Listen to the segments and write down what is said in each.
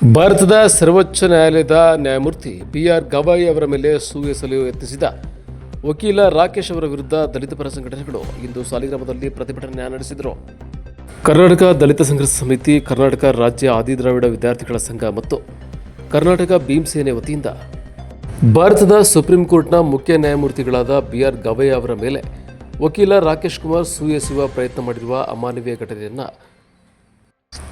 ಭಾರತದ ಸರ್ವೋಚ್ಚ ನ್ಯಾಯಾಲಯದ ನ್ಯಾಯಮೂರ್ತಿ ಬಿ.ಆರ್. ಗವಾಯಿ ಅವರ ಮೇಲೆ ಎಸೆಯಲು ಯತ್ನಿಸಿದ ವಕೀಲ ರಾಕೇಶ್ ಅವರ ವಿರುದ್ಧ ದಲಿತ ಪರ ಸಂಘಟನೆಗಳು ಇಂದು ಸಾಲಿಗ್ರಾಮದಲ್ಲಿ ಪ್ರತಿಭಟನೆ ನಡೆಸಿದರು. ಕರ್ನಾಟಕ ದಲಿತ ಸಂಘರ್ಷ ಸಮಿತಿ, ಕರ್ನಾಟಕ ರಾಜ್ಯ ಆದಿದ್ರಾವಿಡ ವಿದ್ಯಾರ್ಥಿಗಳ ಸಂಘ ಮತ್ತು ಕರ್ನಾಟಕ ಭೀಮ್ ಸೇನೆ ವತಿಯಿಂದ ಭಾರತದ ಸುಪ್ರೀಂ ಕೋರ್ಟ್ನ ಮುಖ್ಯ ನ್ಯಾಯಮೂರ್ತಿಗಳಾದ ಬಿ.ಆರ್. ಗವಾಯಿ ಅವರ ಮೇಲೆ ವಕೀಲ ರಾಕೇಶ್ ಕುಮಾರ್ ಎಸೆಯುವ ಪ್ರಯತ್ನ ಮಾಡಿರುವ ಅಮಾನವೀಯ ಘಟನೆಯನ್ನು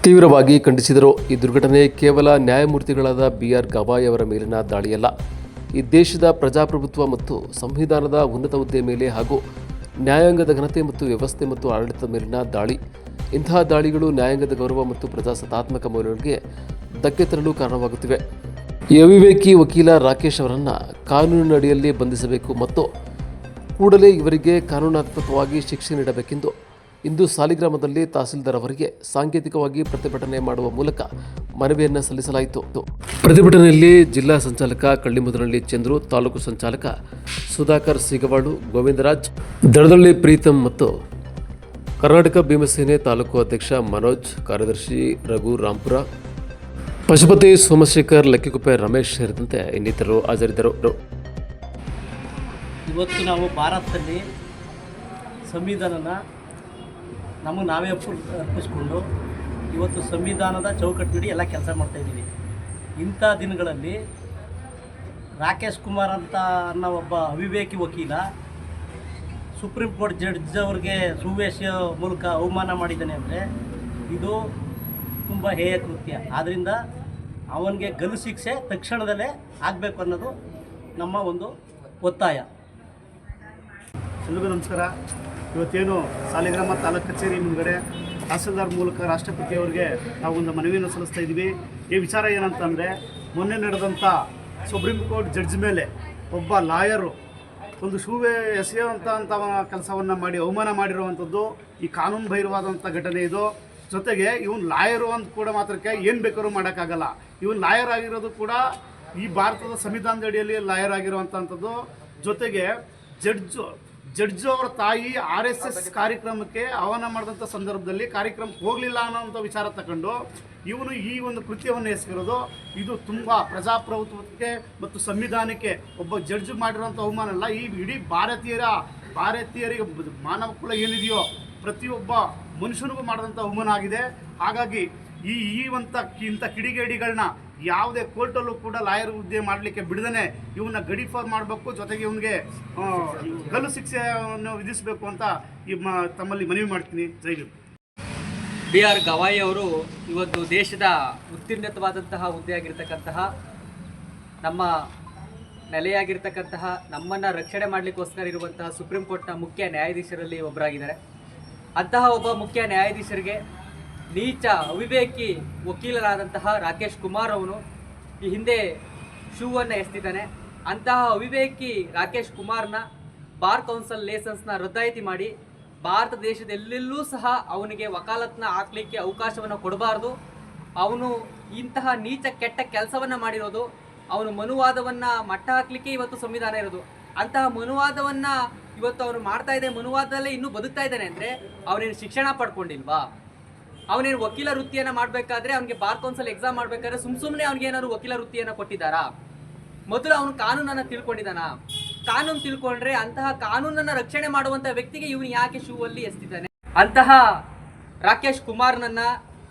ತೀವ್ರವಾಗಿ ಖಂಡಿಸಿದರು. ಈ ದುರ್ಘಟನೆ ಕೇವಲ ನ್ಯಾಯಮೂರ್ತಿಗಳಾದ ಬಿ.ಆರ್. ಗವಾಯಿ ಅವರ ಮೇಲಿನ ದಾಳಿಯಲ್ಲ, ಈ ದೇಶದ ಪ್ರಜಾಪ್ರಭುತ್ವ ಮತ್ತು ಸಂವಿಧಾನದ ಉನ್ನತ ಹುದ್ದೆ ಮೇಲೆ ಹಾಗೂ ನ್ಯಾಯಾಂಗದ ಘನತೆ ಮತ್ತು ವ್ಯವಸ್ಥೆ ಮತ್ತು ಆಡಳಿತದ ಮೇಲಿನ ದಾಳಿ. ಇಂತಹ ದಾಳಿಗಳು ನ್ಯಾಯಾಂಗದ ಗೌರವ ಮತ್ತು ಪ್ರಜಾಸತ್ತಾತ್ಮಕ ಮೌಲ್ಯಗಳಿಗೆ ಧಕ್ಕೆ ತರಲು ಕಾರಣವಾಗುತ್ತಿವೆ. ಈ ಅವಿವೇಕಿ ವಕೀಲ ರಾಕೇಶ್ ಅವರನ್ನು ಕಾನೂನಿನ ಅಡಿಯಲ್ಲಿ ಬಂಧಿಸಬೇಕು ಮತ್ತು ಕೂಡಲೇ ಇವರಿಗೆ ಕಾನೂನಾತ್ಮಕವಾಗಿ ಶಿಕ್ಷೆ ನೀಡಬೇಕೆಂದು ಇಂದು ಸಾಲಿಗ್ರಾಮದಲ್ಲಿ ತಹಸೀಲ್ದಾರ್ ಅವರಿಗೆ ಸಾಂಕೇತಿಕವಾಗಿ ಪ್ರತಿಭಟನೆ ಮಾಡುವ ಮೂಲಕ ಮನವಿಯನ್ನು ಸಲ್ಲಿಸಲಾಯಿತು. ಪ್ರತಿಭಟನೆಯಲ್ಲಿ ಜಿಲ್ಲಾ ಸಂಚಾಲಕ ಕಳ್ಳಿಮುದನಹಳ್ಳಿ ಚಂದ್ರು, ತಾಲೂಕು ಸಂಚಾಲಕ ಸುಧಾಕರ್ ಸಿಗವಾಳು, ಗೋವಿಂದರಾಜ್, ದಡದಳ್ಳಿ ಪ್ರೀತಂ ಮತ್ತು ಕರ್ನಾಟಕ ಭೀಮಸೇನೆ ತಾಲೂಕು ಅಧ್ಯಕ್ಷ ಮನೋಜ್, ಕಾರ್ಯದರ್ಶಿ ರಘು ರಾಂಪುರ, ಪಶುಪತಿ ಸೋಮಶೇಖರ್, ಲಕ್ಕಿಕುಪ್ಪೆ ರಮೇಶ್ ಸೇರಿದಂತೆ ಇನ್ನಿತರರು ಹಾಜರಿದ್ದರು. ಇವತ್ತು ನಾವು ಭಾರತದಲ್ಲಿ ಸಂವಿಧಾನನ ನಮಗೆ ನಾವೇ ಅರ್ಪಿಸ್ಕೊಂಡು ಇವತ್ತು ಸಂವಿಧಾನದ ಚೌಕಟ್ಟಿನಡಿ ಎಲ್ಲ ಕೆಲಸ ಮಾಡ್ತಾಯಿದ್ದೀವಿ. ಇಂಥ ದಿನಗಳಲ್ಲಿ ರಾಕೇಶ್ ಕುಮಾರ್ ಅನ್ನೋ ಒಬ್ಬ ಅವಿವೇಕಿ ವಕೀಲ ಸುಪ್ರೀಂ ಕೋರ್ಟ್ ಜಡ್ಜ್ ಅವ್ರಿಗೆ ಸುವೇಶ ಮೂಲಕ ಅವಮಾನ ಮಾಡಿದ್ದಾನೆ ಅಂದರೆ ಇದು ತುಂಬ ಹೇಯ ಕೃತ್ಯ. ಆದ್ದರಿಂದ ಅವನಿಗೆ ಗಲ್ಲು ಶಿಕ್ಷೆ ತಕ್ಷಣದಲ್ಲೇ ಆಗಬೇಕು ಅನ್ನೋದು ನಮ್ಮ ಒಂದು ಒತ್ತಾಯ. ಎಲ್ರಿಗೂ ನಮಸ್ಕಾರ. ಇವತ್ತೇನು ಸಾಲಿಗ್ರಾಮ ತಾಲೂಕು ಕಚೇರಿ ಮುಂದ್ಗಡೆ ತಹಸೀಲ್ದಾರ್ ಮೂಲಕ ರಾಷ್ಟ್ರಪತಿಯವರಿಗೆ ನಾವು ಒಂದು ಮನವಿಯನ್ನು ಸಲ್ಲಿಸ್ತಾ ಇದ್ದೀವಿ. ಈ ವಿಚಾರ ಏನಂತಂದರೆ, ಮೊನ್ನೆ ನಡೆದಂಥ ಸುಪ್ರೀಂ ಕೋರ್ಟ್ ಜಡ್ಜ್ ಮೇಲೆ ಒಬ್ಬ ಲಾಯರು ಒಂದು ಎಸೆಯುವಂಥ ಕೆಲಸವನ್ನು ಮಾಡಿ ಅವಮಾನ ಮಾಡಿರುವಂಥದ್ದು ಈ ಕಾನೂನು ಬಾಹಿರವಾದಂಥ ಘಟನೆ ಇದು. ಜೊತೆಗೆ ಇವನು ಲಾಯರು ಅಂತ ಕೂಡ ಮಾತ್ರಕ್ಕೆ ಏನು ಬೇಕಾದ್ರೂ ಮಾಡೋಕ್ಕಾಗಲ್ಲ. ಇವನು ಲಾಯರ್ ಆಗಿರೋದು ಕೂಡ ಈ ಭಾರತದ ಸಂವಿಧಾನದ ಅಡಿಯಲ್ಲಿ ಲಾಯರ್ ಆಗಿರುವಂಥದ್ದು. ಜೊತೆಗೆ ಜಡ್ಜು ಅವರ ತಾಯಿ RSS ಕಾರ್ಯಕ್ರಮಕ್ಕೆ ಆಹ್ವಾನ ಮಾಡಿದಂಥ ಸಂದರ್ಭದಲ್ಲಿ ಕಾರ್ಯಕ್ರಮಕ್ಕೆ ಹೋಗಲಿಲ್ಲ ಅನ್ನೋಂಥ ವಿಚಾರ ತಗೊಂಡು ಇವನು ಈ ಒಂದು ಕೃತ್ಯವನ್ನು ಎಸಗಿರೋದು ಇದು ತುಂಬ ಪ್ರಜಾಪ್ರಭುತ್ವಕ್ಕೆ ಮತ್ತು ಸಂವಿಧಾನಕ್ಕೆ ಒಬ್ಬ ಜಡ್ಜ್ ಮಾಡಿರೋಂಥ ಅವಮಾನ ಅಲ್ಲ, ಈ ಇಡೀ ಭಾರತೀಯರಿಗೆ ಮಾನವ ಕುಲ ಏನಿದೆಯೋ ಪ್ರತಿಯೊಬ್ಬ ಮನುಷ್ಯನಿಗೂ ಮಾಡಿದಂಥ ಅವಮಾನ ಆಗಿದೆ. ಹಾಗಾಗಿ ಇಂಥ ಕಿಡಿಗೇಡಿಗಳನ್ನ ಯಾವುದೇ ಕೋರ್ಟಲ್ಲೂ ಕೂಡ ಲಾಯರ್ ಹುದ್ದೆ ಮಾಡಲಿಕ್ಕೆ ಬಿಡದೇ ಇವನ್ನ ಗಡಿಪಾರು ಮಾಡಬೇಕು. ಜೊತೆಗೆ ಇವನಿಗೆ ಗಲ್ಲು ಶಿಕ್ಷೆಯನ್ನು ವಿಧಿಸಬೇಕು ಅಂತ ತಮ್ಮಲ್ಲಿ ಮನವಿ ಮಾಡ್ತೀನಿ. ಜೈ ಹಿಂದ್. ಬಿ.ಆರ್. ಗವಾಯಿ ಅವರು ಇವತ್ತು ದೇಶದ ಉತ್ತೀರ್ಣವಾದಂತಹ ಹುದ್ದೆಯಾಗಿರ್ತಕ್ಕಂತಹ ನಮ್ಮ ನೆಲೆಯಾಗಿರ್ತಕ್ಕಂತಹ ನಮ್ಮನ್ನು ರಕ್ಷಣೆ ಮಾಡಲಿಕ್ಕೋಸ್ಕರ ಇರುವಂತಹ ಸುಪ್ರೀಂ ಕೋರ್ಟ್ನ ಮುಖ್ಯ ನ್ಯಾಯಾಧೀಶರಲ್ಲಿ ಒಬ್ಬರಾಗಿದ್ದಾರೆ. ಅಂತಹ ಒಬ್ಬ ಮುಖ್ಯ ನ್ಯಾಯಾಧೀಶರಿಗೆ ನೀಚ ಅವಿವೇಕಿ ವಕೀಲರಾದಂತಹ ರಾಕೇಶ್ ಕುಮಾರ್ ಅವನು ಈ ಹಿಂದೆ ಶೂವನ್ನು ಎಸೆದಿದ್ದಾನೆ. ಅಂತಹ ಅವಿವೇಕಿ ರಾಕೇಶ್ ಕುಮಾರ್ನ ಬಾರ್ ಕೌನ್ಸಿಲ್ ಲೈಸೆನ್ಸ್ನ ರದ್ದಾಯಿತಿ ಮಾಡಿ ಭಾರತ ದೇಶದ ಎಲ್ಲೆಲ್ಲೂ ಸಹ ಅವನಿಗೆ ವಕಾಲತ್ನ ಹಾಕಲಿಕ್ಕೆ ಅವಕಾಶವನ್ನು ಕೊಡಬಾರ್ದು. ಅವನು ಇಂತಹ ನೀಚ ಕೆಟ್ಟ ಕೆಲಸವನ್ನು ಮಾಡಿರೋದು, ಅವನು ಮನುವಾದವನ್ನು ಮಟ್ಟ ಹಾಕಲಿಕ್ಕೆ ಇವತ್ತು ಸಂವಿಧಾನ ಇರೋದು. ಅಂತಹ ಮನುವಾದವನ್ನು ಇವತ್ತು ಅವನು ಮಾಡ್ತಾ ಇದೆ, ಮನುವಾದದಲ್ಲೇ ಇನ್ನೂ ಬದುಕ್ತಾ ಇದ್ದಾನೆ ಅಂದರೆ ಅವನೇನು ಶಿಕ್ಷಣ ಪಡ್ಕೊಂಡಿಲ್ವಾ? ಅವನೇನು ವಕೀಲ ವೃತ್ತಿಯನ್ನು ಮಾಡಬೇಕಾದ್ರೆ ಅವನಿಗೆ ಬಾರ್ ಕೌನ್ಸಿಲ್ ಎಕ್ಸಾಮ್ ಮಾಡಬೇಕಾದ್ರೆ ಸುಮ್ಮನೆ ಅವ್ನಿಗೆ ಏನಾದ್ರು ವಕೀಲ ವೃತ್ತಿಯನ್ನು ಕೊಟ್ಟಿದ್ದಾರಾ? ಮೊದಲು ಅವನು ಕಾನೂನನ್ನು ತಿಳ್ಕೊಂಡಿದ್ದಾನ? ಕಾನೂನು ತಿಳ್ಕೊಂಡ್ರೆ ಅಂತಹ ಕಾನೂನನ್ನು ರಕ್ಷಣೆ ಮಾಡುವಂಥ ವ್ಯಕ್ತಿಗೆ ಇವನು ಯಾಕೆ ಶೂವಲ್ಲಿ ಎಸ್ತಿದ್ದಾನೆ? ಅಂತಹ ರಾಕೇಶ್ ಕುಮಾರ್ನನ್ನು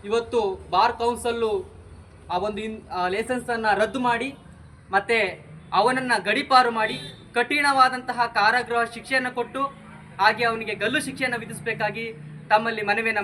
ಇವತ್ತು ಬಾರ್ ಕೌನ್ಸಿಲ್ಲು ಆ ಒಂದು ಲೈಸೆನ್ಸನ್ನು ರದ್ದು ಮಾಡಿ ಮತ್ತು ಅವನನ್ನು ಗಡೀಪಾರು ಮಾಡಿ ಕಠಿಣವಾದಂತಹ ಕಾರಾಗೃಹ ಶಿಕ್ಷೆಯನ್ನು ಕೊಟ್ಟು ಹಾಗೆ ಅವನಿಗೆ ಗಲ್ಲು ಶಿಕ್ಷೆಯನ್ನು ವಿಧಿಸಬೇಕಾಗಿ ತಮ್ಮಲ್ಲಿ ಮನವಿಯನ್ನು